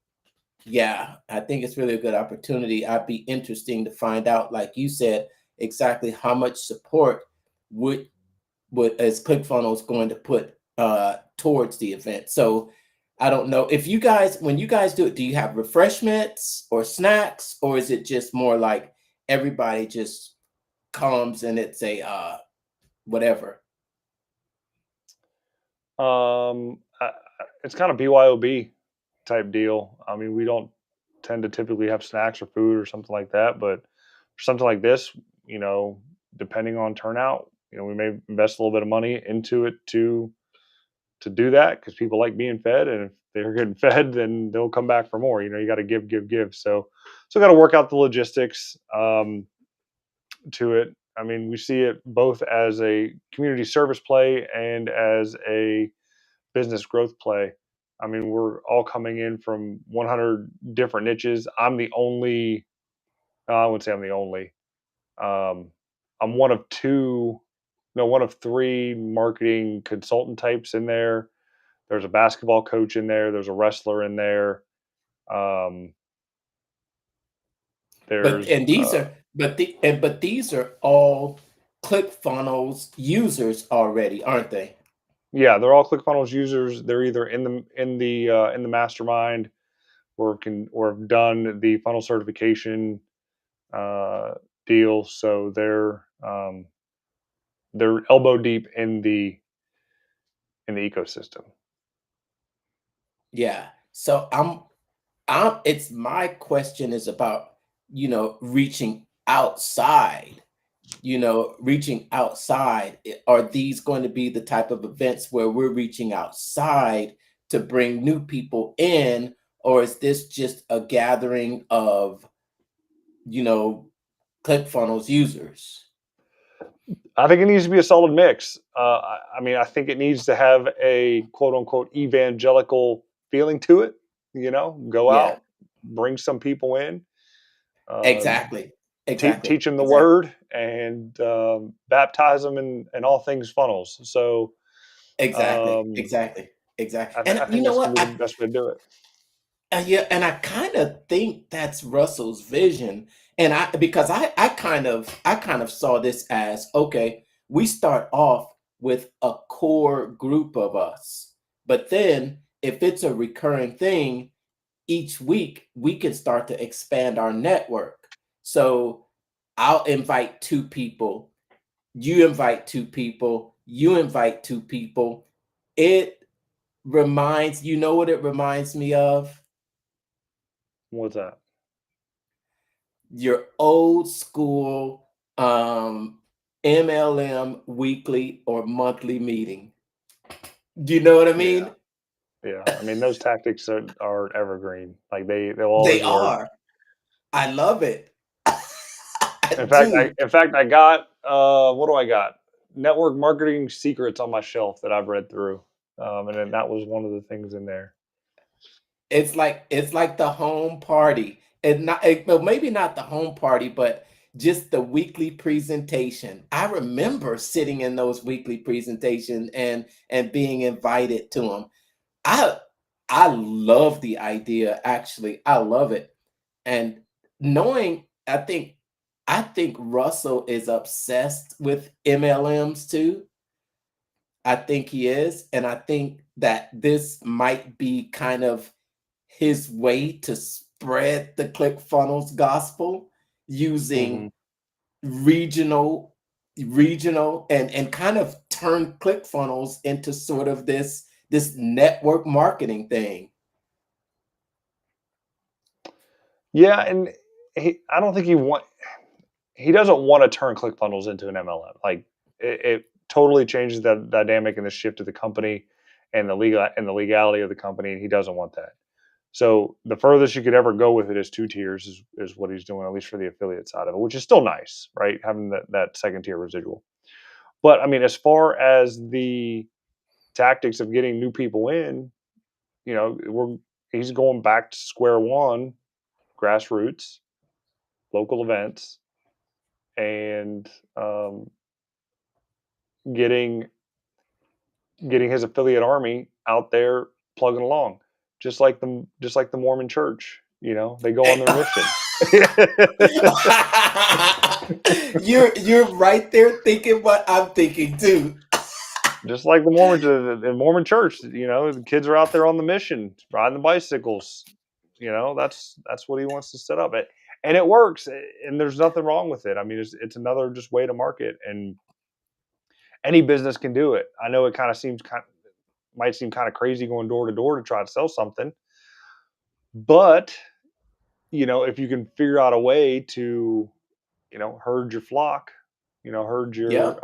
yeah, I think it's really a good opportunity. I'd be interesting to find out, like you said, exactly how much support would as ClickFunnels going to put towards the event. So I don't know if you guys, when you guys do it, do you have refreshments or snacks, or is it just more like everybody just comes and it's a whatever? It's kind of BYOB type deal. I mean, we don't tend to typically have snacks or food or something like that, but for something like this, you know, depending on turnout, you know, we may invest a little bit of money into it to do that because people like being fed, and if they're getting fed, then they'll come back for more. You know, you got to give, give, give. So got to work out the logistics to it. I mean, we see it both as a community service play and as a business growth play. I mean, we're all coming in from 100 different niches. I'm the only, I wouldn't say I'm the only. Um, I'm one of two, no, one of three marketing consultant types in there. There's a basketball coach in there. There's a wrestler in there. Um, But there's, and these are but these are all ClickFunnels users already, aren't they? yeah, they're all ClickFunnels users. They're either in the mastermind or have done the funnel certification uh, deal. So they're elbow deep in the ecosystem. Yeah. So I'm it's my question is about, you know, reaching outside, you know, reaching outside. Are these going to be the type of events where we're reaching outside to bring new people in, or is this just a gathering of, you know, ClickFunnels users? I think it needs to be a solid mix. I mean, I think it needs to have a quote unquote evangelical feeling to it. You know, go Yeah, out, bring some people in, uh, exactly. Exactly. teach them the Exactly. word, and baptize them in all things funnels. So Exactly. um, Exactly. Exactly. And I you think know that's going what? to be the best way to do it. Yeah, and I kind of think that's Russell's vision. And I because I kind of saw this as okay, we start off with a core group of us. But then if it's a recurring thing, each week we can start to expand our network. So I'll invite two people, you invite two people, you invite two people. It reminds, you know what it reminds me of? What's that? Your old school MLM weekly or monthly meeting. Do you know what I Yeah, mean? yeah. I mean, those tactics are evergreen. Like they'll They always work. are. I love it. I do. In fact, I got what do I got? Network marketing secrets on my shelf that I've read through, and then that was one of the things in there. It's like the home party. And well, maybe not the home party, but just the weekly presentation. I remember sitting in those weekly presentations and being invited to them. I I love the idea actually. I love it. And knowing I think Russell is obsessed with MLMs too. I think he is, and I think that this might be kind of his way to spread the ClickFunnels gospel Hmm. using regional and kind of turn ClickFunnels into sort of this network marketing thing. Yeah, and I don't think he doesn't want to turn ClickFunnels into an MLM. Like it totally changes the dynamic and the shift of the company and the legality of the company, and he doesn't want that. So the furthest you could ever go with it is 2 tiers is what he's doing, at least for the affiliate side of it, which is still nice, right? Having that second tier residual. But I mean, as far as the tactics of getting new people in, you know, he's going back to square one grassroots, local events, and getting his affiliate army out there plugging along, just like the Mormon Church. You know, they go on their mission. You're right there thinking what I'm thinking too. Just like the Mormon Church, you know, the kids are out there on the mission, riding the bicycles. You know, that's what he wants to set up. And it works, and there's nothing wrong with it. I mean, it's another just way to market, and any business can do it. I know it might seem kind of crazy going door to door to try to sell something, but you know, if you can figure out a way to, you know, herd your flock, you know, Yep.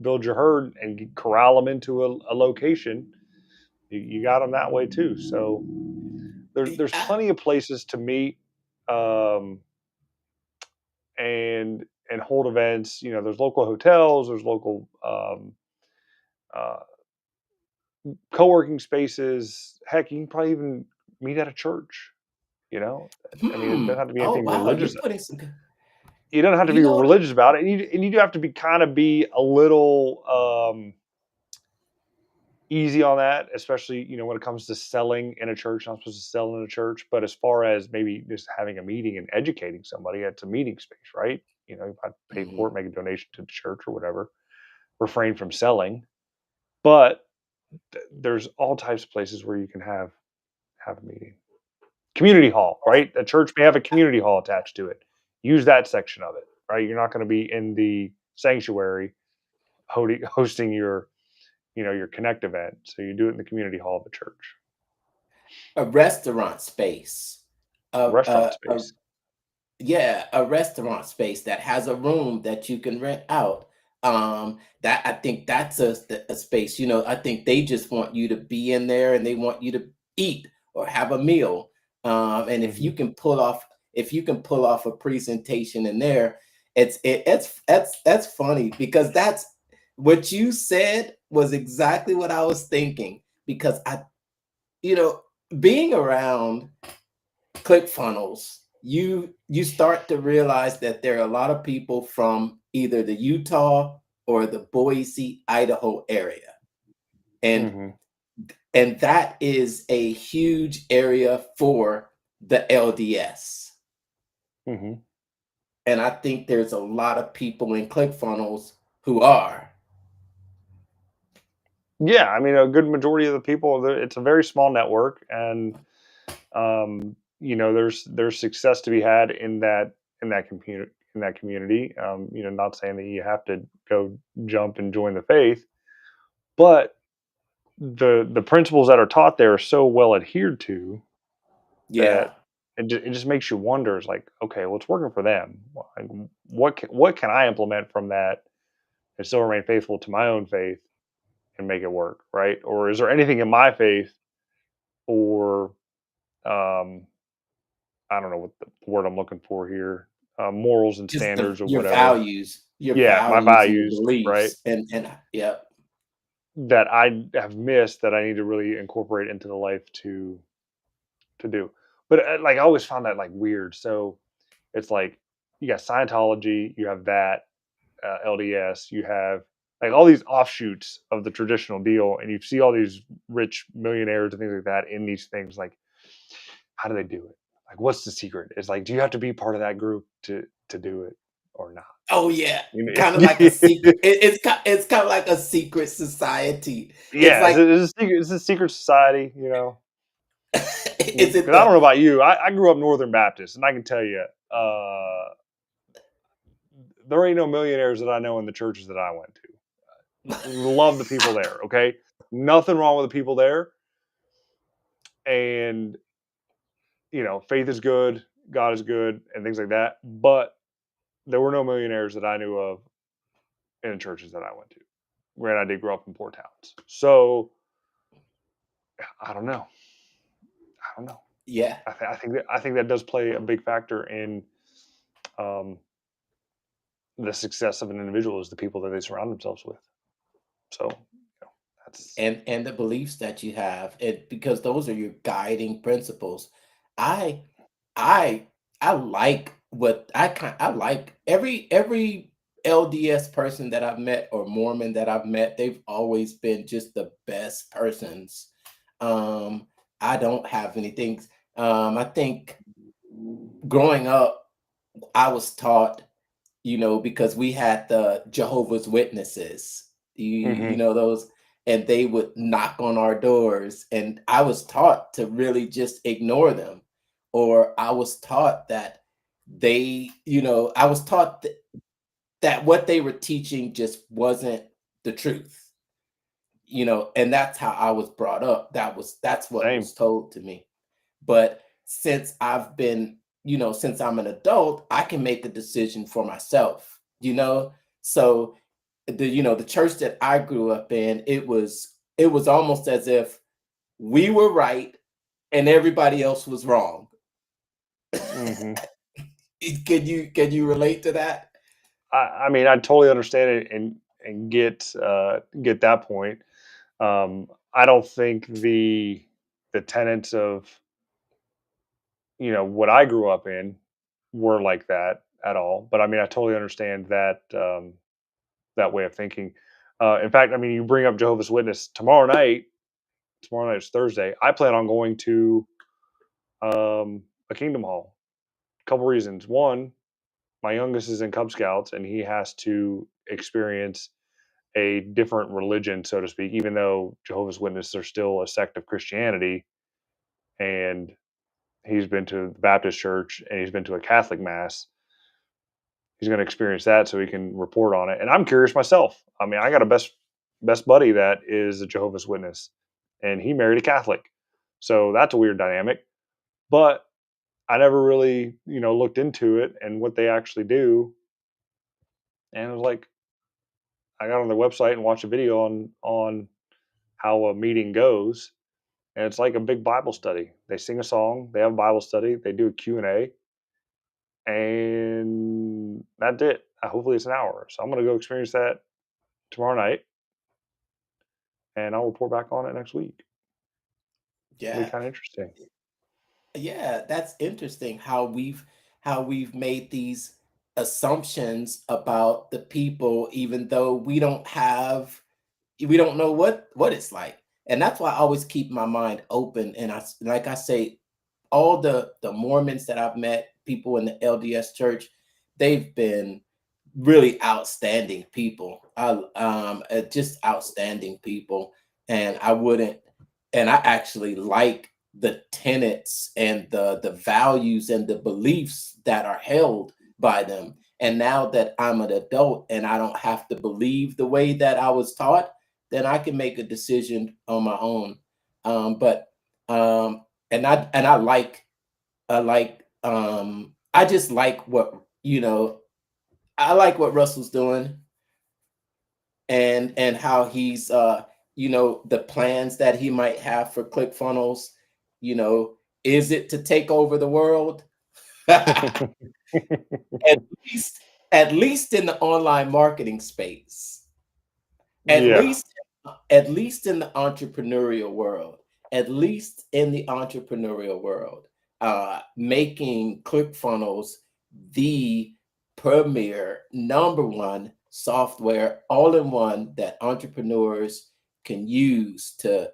build your herd and corral them into a location, you got them that way too. So there's I- plenty of places to meet, um, and hold events. You know, there's local hotels, there's local uh, co-working spaces. Heck, you can probably even meet at a church. You know, I mean, it doesn't have to be Oh anything wow, you're religious. putting some good. You don't have to You be know what? religious about it, and you do have to be a little easy on that, especially, you know, when it comes to selling in a church. Not supposed to sell in a church, but as far as maybe just having a meeting and educating somebody, it's a meeting space, right? You know, you might pay for Mhm. it, make a donation to the church or whatever. Refrain from selling, but there's all types of places where you can have a meeting. Community hall, right? A church may have a community hall attached to it. Use that section of it, right? You're not going to be in the sanctuary hosting your, you know, your connect event. So you do it in the community hall of the church. A restaurant space. Restaurant A space. Yeah, a restaurant space that has a room that you can rent out. That I think that's a space. You know, I think they just want you to be in there and they want you to eat or have a meal. And Hmm. if you can pull off a presentation in there, that's funny because that's what you said was exactly what I was thinking because you know, being around ClickFunnels, you start to realize that there are a lot of people from either the Utah or the Boise, Idaho area. And Hmm. that is a huge area for the LDS. Hmm. And I think there's a lot of people in ClickFunnels who are. Yeah, I mean, a good majority of the people. It's a very small network, and you know, there's success to be had in that community. You know, not saying that you have to go jump and join the faith, but the principles that are taught there are so well adhered to Yeah. that it just makes you wonder. Is like, okay, well, it's working for them. Like, what can I implement from that and still remain faithful to my own faith and make it work, right? Or is there anything in my faith or um, I don't know what the word I'm looking for here, morals and Just standards or your whatever. your Yeah, my values and your values, right? beliefs. And yep. That I have missed that I need to really incorporate into the life to do. But like I always found that like weird. So it's like you got Scientology, you have that LDS, you have like all these offshoots of the traditional deal, and you see all these rich millionaires and things like that in these things. Like, how do they do it? Like, what's the secret? It's like, do you have to be part of that group to do it or not? Oh yeah, You kind of like a know? secret. It's kind of like a secret society. It's Yeah, like it's a secret society, you know. is it Because I don't the know about you, I grew up Northern Baptist, and I can tell you, there ain't no millionaires that I know in the churches that I went to. Love the people there. Okay, nothing wrong with the people there, and you know, faith is good, God is good, and things like that. But there were no millionaires that I knew of in the churches that I went to. Granted, I did grow up in poor towns, so I don't know. I don't know. yeah. I think that does play a big factor in um, the success of an individual is the people that they surround themselves with. So, you know, that's And the beliefs that you have, it because those are your guiding principles. I I I like what I like every LDS person that I've met or Mormon that I've met, they've always been just the best persons. Um, I don't have anything. I think growing up, I was taught, because we had the Jehovah's Witnesses, you Hmm. know those, and they would knock on our doors, and I was taught to really just ignore them, or I was taught that I was taught that what they were teaching just wasn't the truth, and that's how I was brought up. That's what Same. was told to me. But since I'm an adult, I can make a decision for myself. So the church that I grew up in, it was almost as if we were right and everybody else was wrong. Hmm. Can you relate to that? I mean, I totally understand it and get that point. I don't think the tenets of what I grew up in were like that at all. But I mean, I totally understand that that way of thinking. In fact, I mean, you bring up Jehovah's Witness tomorrow night. Tomorrow night is Thursday. I plan on going to a Kingdom Hall. A couple reasons. One, my youngest is in Cub Scouts, and he has to experience a different religion, so to speak. Even though Jehovah's Witnesses are still a sect of Christianity, and he's been to the Baptist church and he's been to a Catholic mass, he's going to experience that so he can report on it. And I'm curious myself. I mean, I got a best buddy that is a Jehovah's Witness, and he married a Catholic, so that's a weird dynamic. But I never really, looked into it and what they actually do. And it was like I got on their website and watched a video on how a meeting goes, and it's like a big Bible study. They sing a song, they have a Bible study, they do a Q&A, and that's it. Hopefully it's an hour. So I'm going to go experience that tomorrow night, and I'll report back on it next week. It'll be Yeah. kind of interesting. Yeah, that's interesting how we've made these assumptions about the people, even though we don't know what it's like. And that's why I always keep my mind open. And like I say, all the Mormons that I've met, people in the LDS church, they've been really outstanding people. Just outstanding people. And I actually like the tenets and the values and the beliefs that are held by them. And now that I'm an adult and I don't have to believe the way that I was taught, then I can make a decision on my own. But and I just like I like what Russell's doing, and how he's the plans that he might have for ClickFunnels. You know, is it to take over the world? at least at least in the online marketing space. At Yeah. least at least in the entrepreneurial world. At least in the entrepreneurial world. Making ClickFunnels the premier number one software all in one that entrepreneurs can use to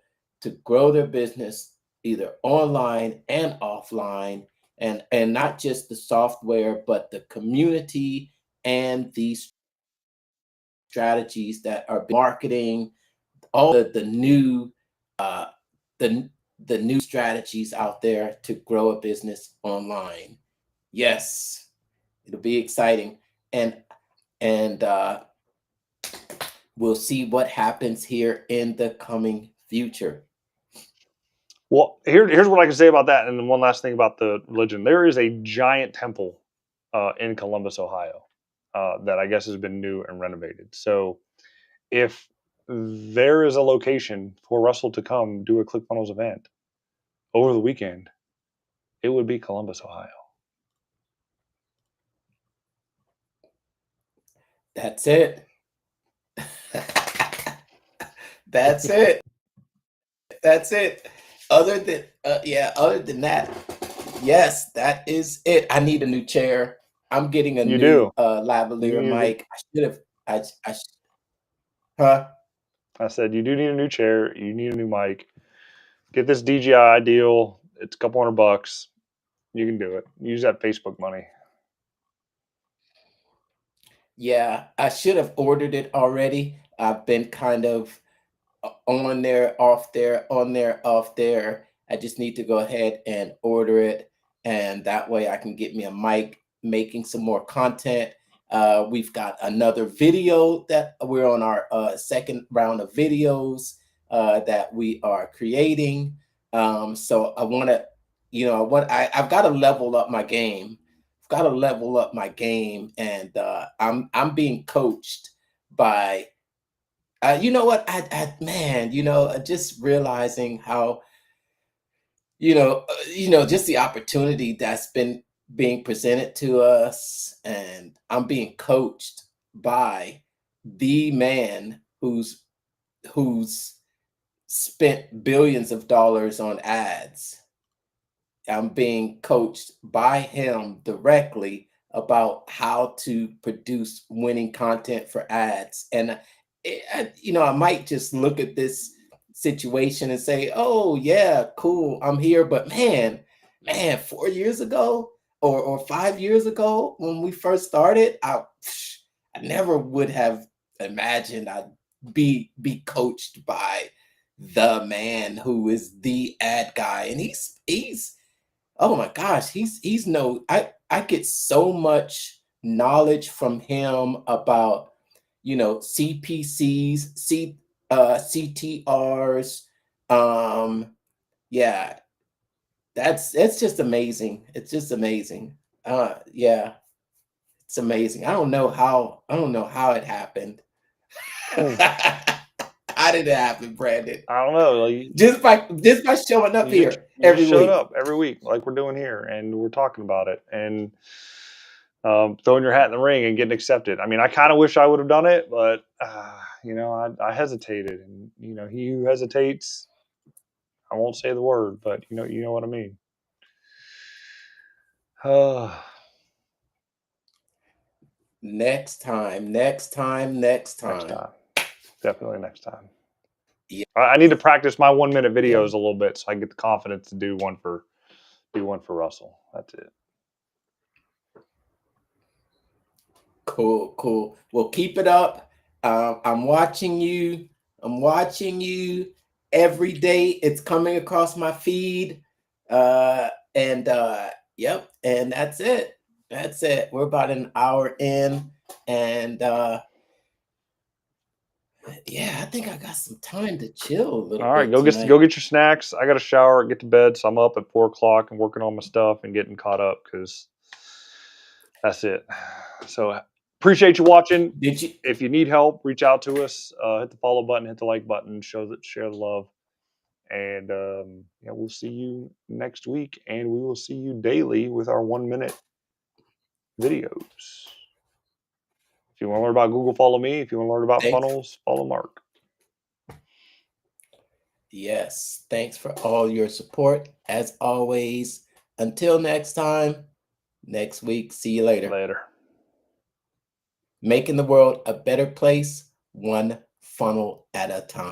grow their business either online and offline, and not just the software but the community and these strategies that are marketing, all the new uh, the the new strategies out there to grow a business online. Yes, it'll be exciting, and we'll see what happens here in the coming future. Well, here's what I can say about that. And then one last thing about the religion. There is a giant temple in Columbus, Ohio, that I guess has been new and renovated. So if there is a location for Russell to come do a ClickFunnels event over the weekend, it would be Columbus, Ohio. That's it. That's it. That's it. Other than that, Yes, that is it. I need a new chair. I'm getting a You new do. You lavalier need a, mic. I should have. Huh? I said you do need a new chair. You need a new mic. Get this DJI deal. It's a couple $100. You can do it. Use that Facebook money. Yeah, I should have ordered it already. I've been kind of on there, off there, on there, off there. I just need to go ahead and order it, and that way I can get me a mic, making some more content. We've got another video that we're on our second round of videos that we are creating. So I want to, I've got to level up my game. I've got to level up my game, and I'm being coached by you know what? Man, just realizing how, just the opportunity that's been being presented to us, and I'm being coached by the man who's spent billions of dollars on ads. I'm being coached by him directly about how to produce winning content for ads. And I might just look at this situation and say, "Oh yeah, cool, I'm here." But man, 4 years ago or 5 years ago when we first started, I never would have imagined I'd be coached by the man who is the ad guy, and he's oh my gosh, he's no I get so much knowledge from him about, CPCs, CTRs. Yeah, it's just amazing. It's just amazing. Yeah, it's amazing. I don't know how it happened. Hmm. How did it happen, Brandon? I don't know. Like, Just by showing up here you just every showed week. up every week, like we're doing here, and we're talking about it, and throwing your hat in the ring and getting accepted. I mean, I kind of wish I would have done it, but I hesitated, and he who hesitates, I won't say the word, but you know what I mean. Next time, next time, next Next time. time, definitely next time. Yeah, I need to practice my 1 minute yeah. videos a little bit so I get the confidence to do one for Russell. That's it. Cool, cool. Well, keep it up. I'm watching you. I'm watching you every day. It's coming across my feed. And yep, and that's it. That's it. We're about an hour in. And yeah, I think I got some time to chill a little All right, bit go tonight. get your snacks. I got to shower, get to bed, so I'm up at 4 o'clock and working on my stuff and getting caught up because that's it. So appreciate you watching. Did you If you need help, reach out to us. Hit the follow button, hit the like button, share the love, and yeah, we'll see you next week, and we will see you daily with our 1 minute videos. If you want to learn about Google, follow me. If you want to learn about thanks? funnels, follow Mark. Yes, thanks for all your support. As always, until next time, next week, see you later. Later. Making the world a better place, one funnel at a time.